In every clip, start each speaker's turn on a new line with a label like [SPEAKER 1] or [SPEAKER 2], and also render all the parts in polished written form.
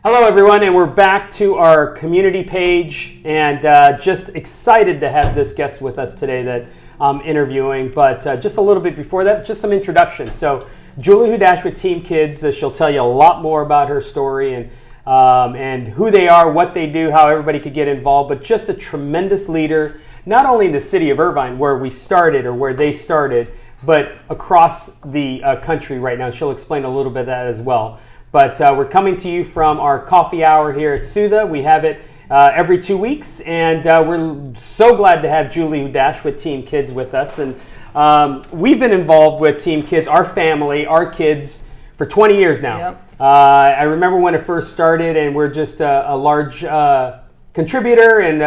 [SPEAKER 1] Hello everyone, and we're back to our community page, and just excited to have this guest with us today that I'm interviewing. But just a little bit before that, just some introductions. So Julie Hudash with Team Kids, she'll tell you a lot more about her story and who they are, what they do, how everybody could get involved, but just a tremendous leader, not only in the city of Irvine where we started or where they started, but across the country right now. She'll explain a little bit of that as well. But we're coming to you from our coffee hour here at Sudha. We have it every 2 weeks, and we're so glad to have Julie Hudash with Team Kids with us. And we've been involved with Team Kids, our family, our kids, for 20 years now.
[SPEAKER 2] Yep.
[SPEAKER 1] I remember when it first started, and we're just a large contributor, and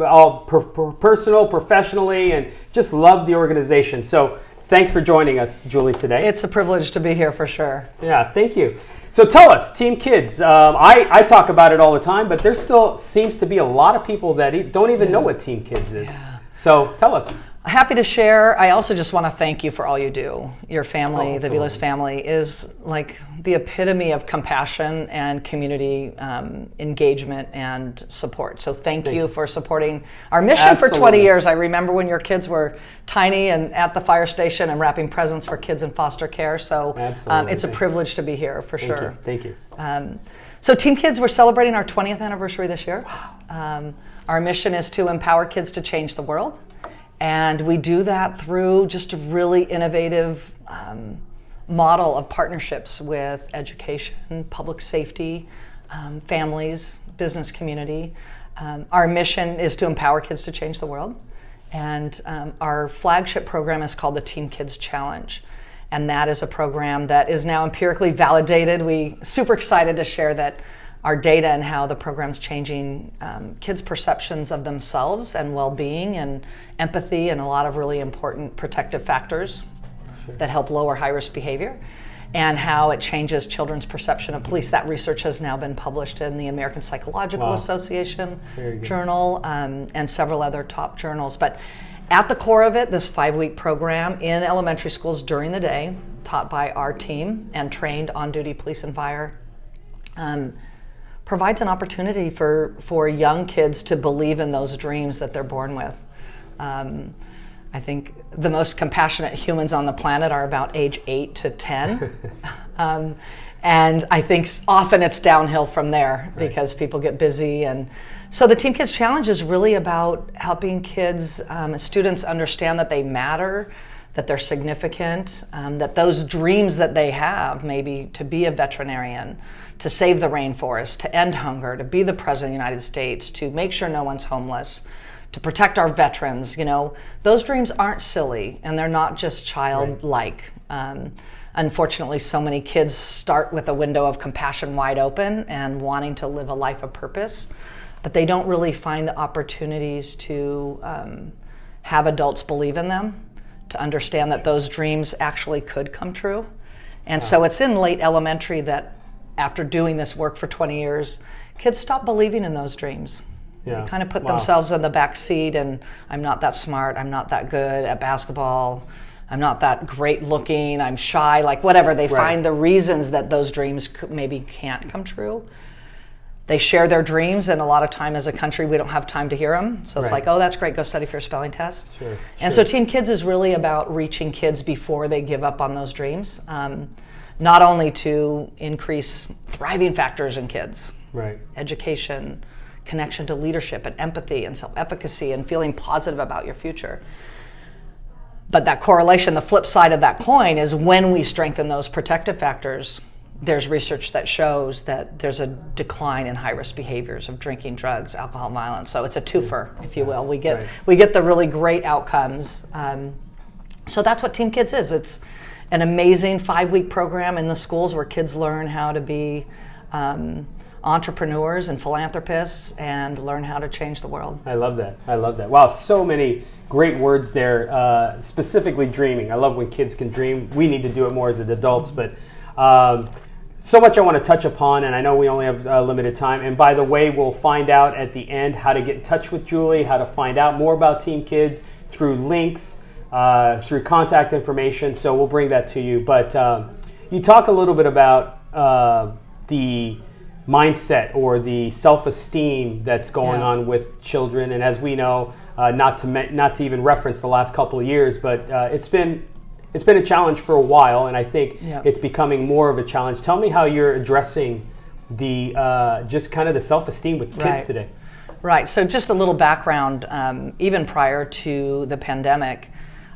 [SPEAKER 1] all personal, professionally, and just love the organization. So thanks for joining us, Julie, today.
[SPEAKER 2] It's a privilege to be here for sure.
[SPEAKER 1] Yeah, thank you. So tell us, Team Kids, I talk about it all the time, but there still seems to be a lot of people that don't even know what Team Kids is.
[SPEAKER 2] Yeah.
[SPEAKER 1] So tell us.
[SPEAKER 2] Happy to share. I also just want to thank you for all you do. Your family, the Vilas family, is like the epitome of compassion and community engagement and support. So thank you for supporting our mission for 20 years. I remember when your kids were tiny and at the fire station and wrapping presents for kids in foster care. So it's a privilege to be here for sure.
[SPEAKER 1] Thank you.
[SPEAKER 2] So Team Kids, we're celebrating our 20th anniversary this year. Wow. Our mission is to empower kids to change the world. And we do that through just a really innovative model of partnerships with education, public safety, families, business community. Our mission is to empower kids to change the world. And our flagship program is called the Team Kids Challenge. And that is a program that is now empirically validated. We're super excited to share that our data and how the program's changing kids' perceptions of themselves and well-being and empathy and a lot of really important protective factors that help lower high-risk behavior, and how it changes children's perception of police. That research has now been published in the American Psychological Association journal and several other top journals. But at the core of it, this 5-week program in elementary schools during the day, taught by our team and trained on-duty police and fire, provides an opportunity for young kids to believe in those dreams that they're born with. I think the most compassionate humans on the planet are about age 8 to 10. And I think often it's downhill from there because people get busy. And so the Team Kids Challenge is really about helping kids, students understand that they matter, that they're significant, that those dreams that they have, maybe to be a veterinarian, to save the rainforest, to end hunger, to be the President of the United States, to make sure no one's homeless, to protect our veterans, those dreams aren't silly and they're not just childlike. Unfortunately, so many kids start with a window of compassion wide open and wanting to live a life of purpose, but they don't really find the opportunities to have adults believe in them, to understand that those dreams actually could come true. And so it's in late elementary that after doing this work for 20 years, kids stop believing in those dreams. They kind of put themselves in the back seat, and I'm not that smart, I'm not that good at basketball, I'm not that great looking, I'm shy, like whatever. They find the reasons that those dreams maybe can't come true. They share their dreams, and a lot of time as a country, we don't have time to hear them. So it's like, oh, that's great, go study for your spelling test. And so Team Kids is really about reaching kids before they give up on those dreams, not only to increase thriving factors in kids, education, connection to leadership and empathy and self-efficacy and feeling positive about your future. But that correlation, the flip side of that coin, is when we strengthen those protective factors, there's research that shows that there's a decline in high-risk behaviors of drinking, drugs, alcohol, violence. So it's a twofer, if you will. We get the really great outcomes. So that's what Team Kids is. It's an amazing 5-week program in the schools where kids learn how to be entrepreneurs and philanthropists and learn how to change the world.
[SPEAKER 1] I love that. I love that. Wow, so many great words there, specifically dreaming. I love when kids can dream. We need to do it more as adults, but so much I want to touch upon, and I know we only have limited time. And by the way, we'll find out at the end how to get in touch with Julie, how to find out more about Team Kids through links, through contact information. So we'll bring that to you. But you talked a little bit about the mindset or the self-esteem that's going on with children. And as we know, not to even reference the last couple of years, but it's been a challenge for a while, and I think it's becoming more of a challenge. Tell me how you're addressing the just kind of the self-esteem with kids today.
[SPEAKER 2] Right. So just a little background. Even prior to the pandemic,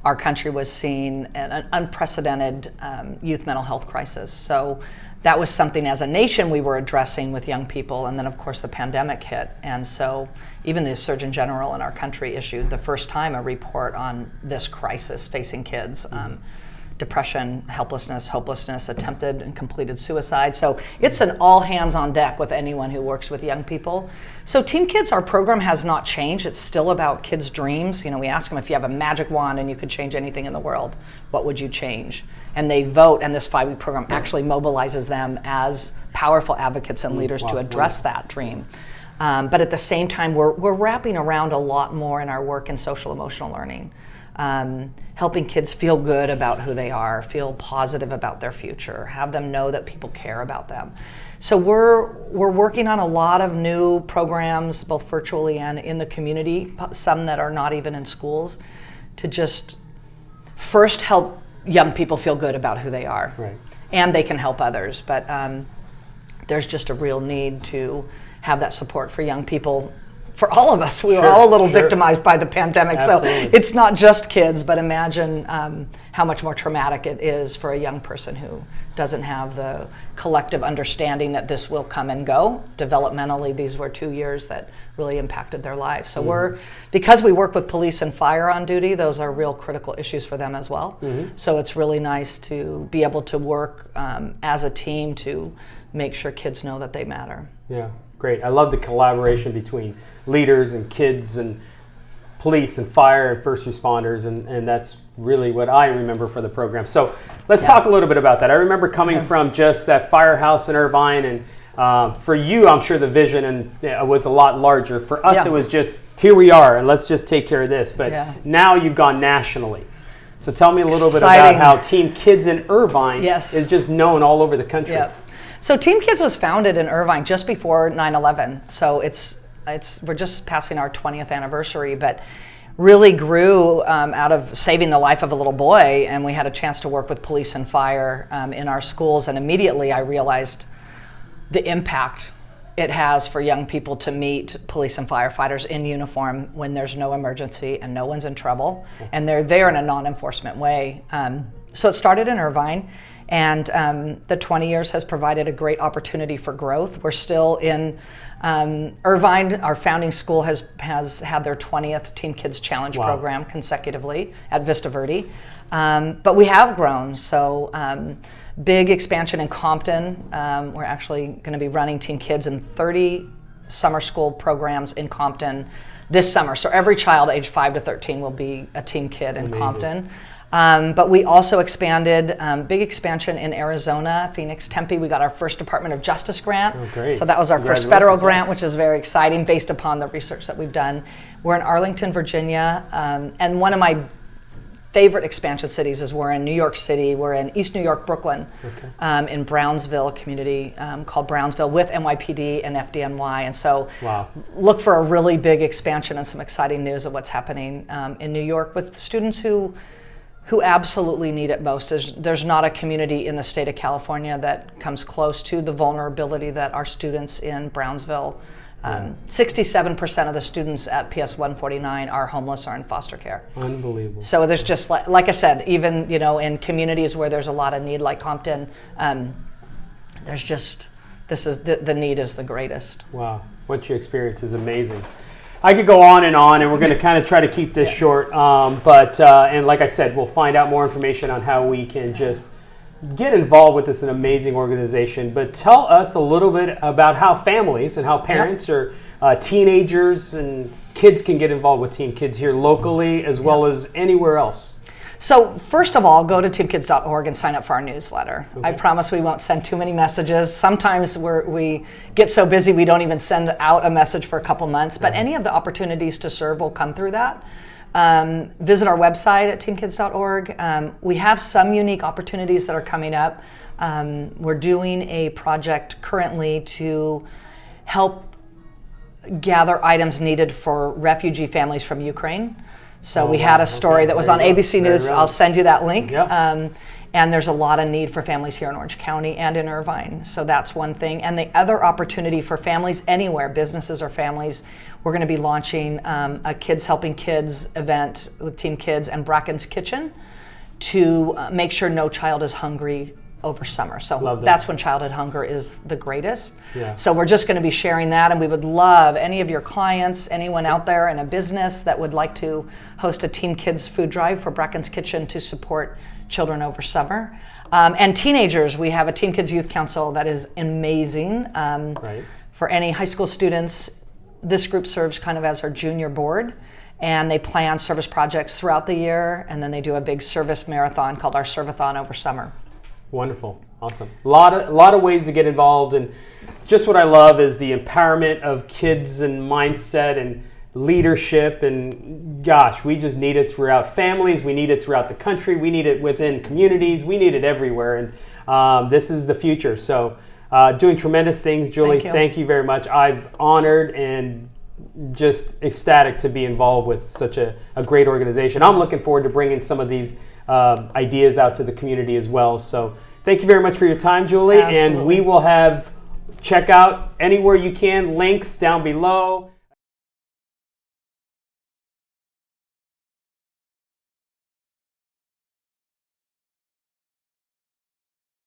[SPEAKER 2] our country was seeing an unprecedented youth mental health crisis. So that was something as a nation we were addressing with young people, and then of course the pandemic hit. And so even the Surgeon General in our country issued the first time a report on this crisis facing kids. Depression, helplessness, hopelessness, attempted and completed suicide. So it's an all hands on deck with anyone who works with young people. So Team Kids, our program has not changed. It's still about kids' dreams. You know, we ask them, if you have a magic wand and you could change anything in the world, what would you change? And they vote, and this 5-week program actually mobilizes them as powerful advocates and leaders to address that dream. But at the same time, we're wrapping around a lot more in our work in social emotional learning. Helping kids feel good about who they are, feel positive about their future, have them know that people care about them. So we're working on a lot of new programs, both virtually and in the community, some that are not even in schools, to just first help young people feel good about who they are.
[SPEAKER 1] Right.
[SPEAKER 2] And they can help others. But there's just a real need to have that support for young people. For all of us, we were all a little victimized by the pandemic.
[SPEAKER 1] Absolutely.
[SPEAKER 2] So it's not just kids, but imagine how much more traumatic it is for a young person who doesn't have the collective understanding that this will come and go. Developmentally, these were 2 years that really impacted their lives. So because we work with police and fire on duty, those are real critical issues for them as well. So it's really nice to be able to work as a team to make sure kids know that they matter.
[SPEAKER 1] Yeah. Great. I love the collaboration between leaders and kids and police and fire and first responders, and that's really what I remember for the program. So let's talk a little bit about that. I remember coming from just that firehouse in Irvine, and for you, I'm sure the vision was a lot larger. For us, it was just, here we are, and let's just take care of this. But now you've gone nationally. So tell me a little bit about how Team Kids in Irvine is just known all over the country.
[SPEAKER 2] So Team Kids was founded in Irvine just before 9/11. So we're just passing our 20th anniversary, but really grew out of saving the life of a little boy, and we had a chance to work with police and fire in our schools, and immediately I realized the impact it has for young people to meet police and firefighters in uniform when there's no emergency and no one's in trouble, and they're there in a non-enforcement way. So it started in Irvine. And the 20 years has provided a great opportunity for growth. We're still in Irvine. Our founding school has had their 20th Team Kids Challenge program consecutively at Vista Verde. But we have grown. So big expansion in Compton. We're actually going to be running Team Kids in 30 summer school programs in Compton this summer. So every child age 5 to 13 will be a Team Kid in Compton. But we also expanded, big expansion in Arizona, Phoenix, Tempe. We got our first Department of Justice grant.
[SPEAKER 1] Oh, great.
[SPEAKER 2] So that was our first federal grant, which is very exciting based upon the research that we've done. We're in Arlington, Virginia. And one of my favorite expansion cities is we're in New York City. We're in East New York, Brooklyn, in Brownsville, a community called Brownsville with NYPD and FDNY. And so look for a really big expansion and some exciting news of what's happening in New York with students who absolutely need it most. There's not a community in the state of California that comes close to the vulnerability that our students in Brownsville. 67% of the students at PS 149 are homeless or in foster care.
[SPEAKER 1] Unbelievable.
[SPEAKER 2] So there's just, like I said, even in communities where there's a lot of need like Compton, there's just, the need is the greatest.
[SPEAKER 1] Wow, what you experience is amazing. I could go on, and we're going to kind of try to keep this short. But like I said, we'll find out more information on how we can just get involved with this amazing organization. But tell us a little bit about how families and how parents or teenagers and kids can get involved with Team Kids here locally as well as anywhere else.
[SPEAKER 2] So first of all, go to teamkids.org and sign up for our newsletter. I promise we won't send too many messages. Sometimes we get so busy we don't even send out a message for a couple months, but any of the opportunities to serve will come through that. Visit our website at teamkids.org. We have some unique opportunities that are coming up. We're doing a project currently to help gather items needed for refugee families from Ukraine. So we had a story that was on ABC News. I'll send you that link.
[SPEAKER 1] Yep.
[SPEAKER 2] And there's a lot of need for families here in Orange County and in Irvine. So that's one thing. And the other opportunity for families anywhere, businesses or families, we're going to be launching a Kids Helping Kids event with Team Kids and Bracken's Kitchen to make sure no child is hungry over summer. So that's when childhood hunger is the greatest.
[SPEAKER 1] Yeah.
[SPEAKER 2] So we're just going to be sharing that, and we would love any of your clients, anyone out there in a business that would like to host a Team Kids food drive for Bracken's Kitchen to support children over summer. And teenagers, we have a Team Kids Youth Council that is amazing. For any high school students, this group serves kind of as our junior board, and they plan service projects throughout the year, and then they do a big service marathon called our Servathon over summer.
[SPEAKER 1] Wonderful. Awesome. A lot of ways to get involved, and just what I love is the empowerment of kids and mindset and leadership, and gosh, we just need it throughout families, we need it throughout the country, we need it within communities, we need it everywhere, and this is the future. So doing tremendous things, Julie. Thank you very much. I'm honored and just ecstatic to be involved with such a great organization. I'm looking forward to bringing some of these ideas out to the community as well. So thank you very much for your time, Julie.
[SPEAKER 2] Absolutely.
[SPEAKER 1] And we will check out anywhere you can, links down below.